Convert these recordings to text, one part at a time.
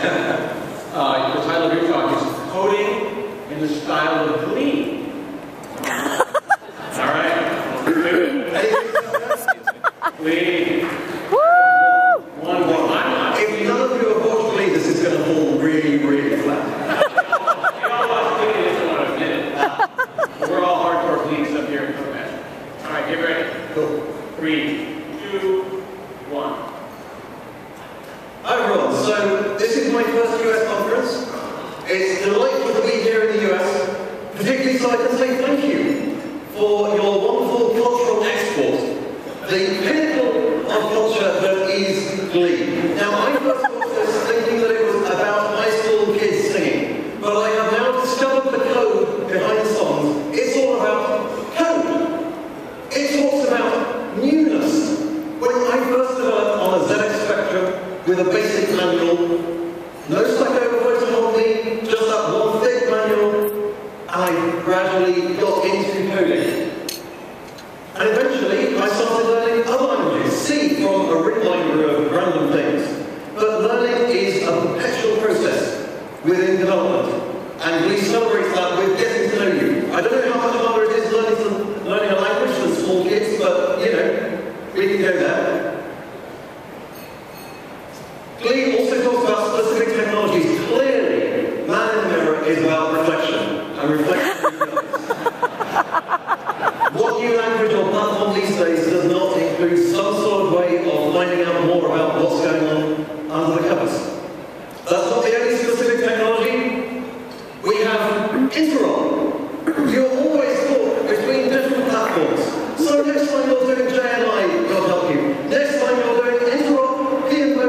The title of your talk is Coding in the Style of Glee. All right? Glee. One more. If none of you have watched Glee, this is going to fall really, really flat. You all watch Glee, they just want to admit it. We're all hardcore Glees up here in CodeMash. All right, get ready. Cool. 3, 2, 1. Hi everyone, so this is my first US conference. It's delightful to be here in the US, particularly so I can say thank you for your wonderful cultural export. The pinnacle of culture that is Glee. Now I first watched this thinking that it was about high school kids singing, but I have now discovered the code behind the songs. It's all about code. It talks about newness. When I first developed on a ZX Spectrum with a basic manual, no stack overflow technology, just that one thick manual, and I gradually got into coding. And eventually, I started learning other languages, C from a reminder of random things. But learning is a perpetual process within development, and Glee celebrates that with getting to know you. I don't know how much harder it is learning a language than small kids, but, you know, we can go there. Glee also talks about specific technologies. Clearly, Man in the Mirror is about reflection, and reflection What new language or platform these days does not include some sort of way of finding out more about what's going on under the covers? That's not the only specific technology. We have interop. You're always caught between different platforms. So next time you're doing JNI, God help you. Next time you're doing interop, PMO,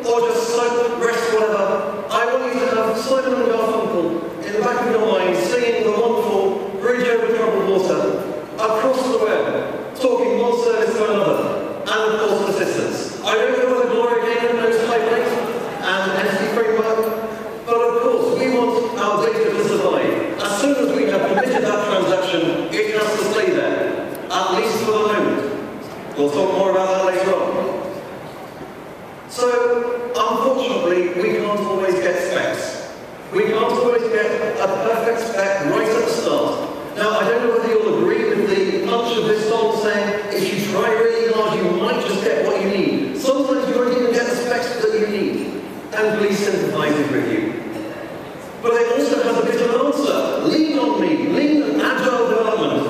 or just soap, rest, whatever, I want you to have Simon and Garfunkel in the back of your mind singing the wonderful Bridge Over Troubled Water across the web, talking one service to another, and of course persistence. I don't know whether Gloria Gaynor knows Hyperlink and Entity Framework, but of course we want our data to survive. As soon as we have committed that transaction, it has to stay there, at least for the moment. We'll talk more about that later on. So, unfortunately, we can't always get specs. We can't always get a perfect spec right at the start. Now, I don't know whether you'll agree with the punch of this song saying, if you try really hard, you might just get what you need. Sometimes you won't even get the specs that you need. And Glee sympathizes with you. But it also has a bit of an answer. Lean on me, lean and agile development.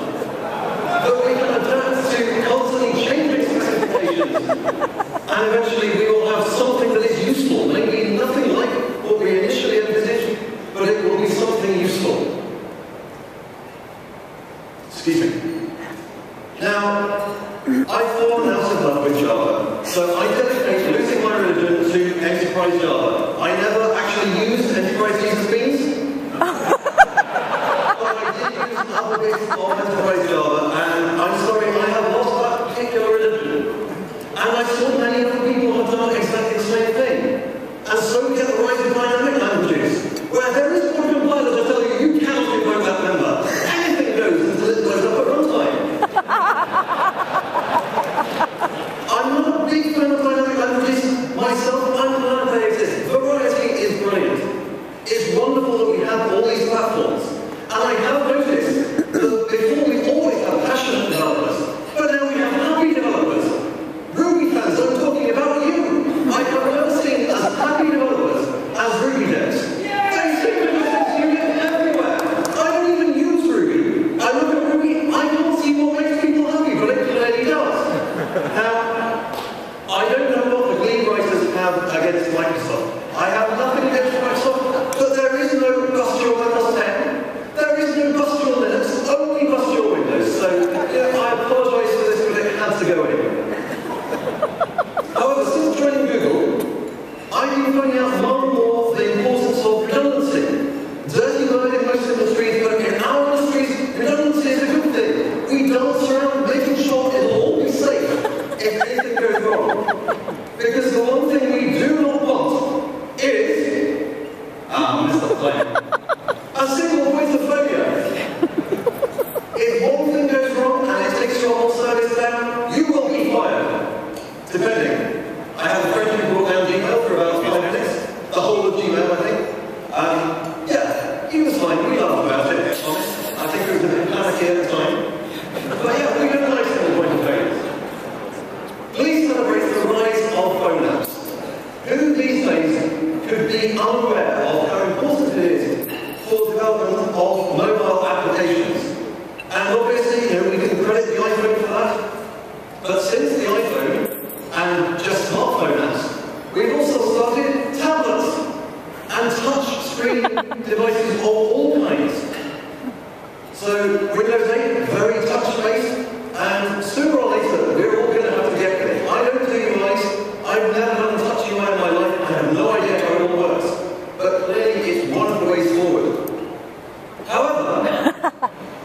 That we can adapt to constantly changing specifications. And eventually we will have something that is useful. Maybe nothing like what we initially envisaged, but it will be something useful. Excuse me. Now, I've fallen out of love with Java, so I dedicate losing my religion to Enterprise Java. I never actually used Enterprise Jesus Beans, but I did use other bits of Enterprise Java, and I'm sorry, I have lost that particular religion. And I saw many other people have done exactly the same thing. And so we get the rise of dynamic languages, where there is one compiler to tell you, you cannot invoke that member. Anything goes until it blows up at runtime. I'm not a big fan of dynamic languages myself. I'm glad they exist. Variety is brilliant. It's wonderful that we have all these platforms. And I have noticed that before we always had passionate developers, but now we have happy developers. Ruby fans, I'm talking about you. I have never seen as happy developers as Ruby devs. They synchronizes you everywhere. I don't even use Ruby. I look at Ruby, I can't see what makes people happy, but it clearly does. Now, I don't know what the Glee writers have against Microsoft. I have nothing against Microsoft, but there is no Bustio Windows 10. There is no Bustio Linux, only Bustio Windows. So, yeah, I apologize for this, but it has to go in. However, since joining Google, I've been finding out more and more the importance of redundancy. Dirty word in most industries, but in our industries, redundancy is a good thing. We dance around making sure it'll all be safe if anything goes wrong. Because the one thing we do not want is... missed the plane. A single point of failure. If one thing goes wrong and it takes your whole service down, you will be fired. Depending. I had a friend who brought down Gmail for about 5 minutes. The whole Gmail, I think. Yeah, he was fine. We laughed about it, honest. I think it was a bit panicky at the time. But yeah, we don't like single-point failures. Glee celebrates the rise of phone apps. Who these days could be unaware of how important it is for the development of mobile applications? And obviously, we can credit the iPhone for that. But since the iPhone and just smartphone apps, we've also started tablets and touch-screen devices of all kinds. So Windows 8, very touch-based, and sooner or later, we're all going to have to get with it. I don't do UIs. I've never done a touch UI in my life. I have no idea how it all works. But clearly, it's one of the ways forward. However,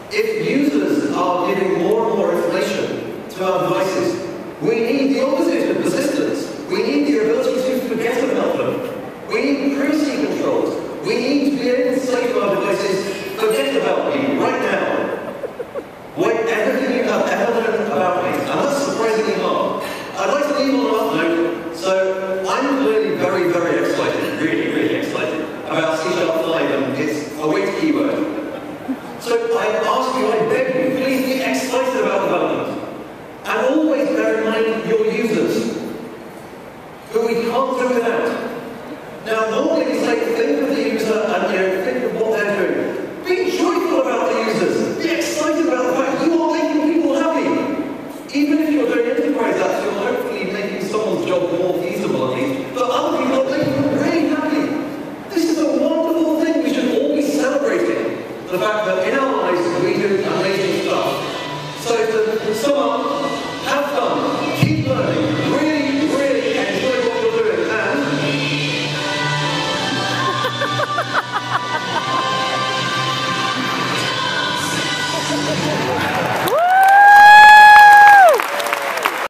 if users are giving more and more information to our devices, we need the opposite of persistence. We need the ability to forget about them. We need increasing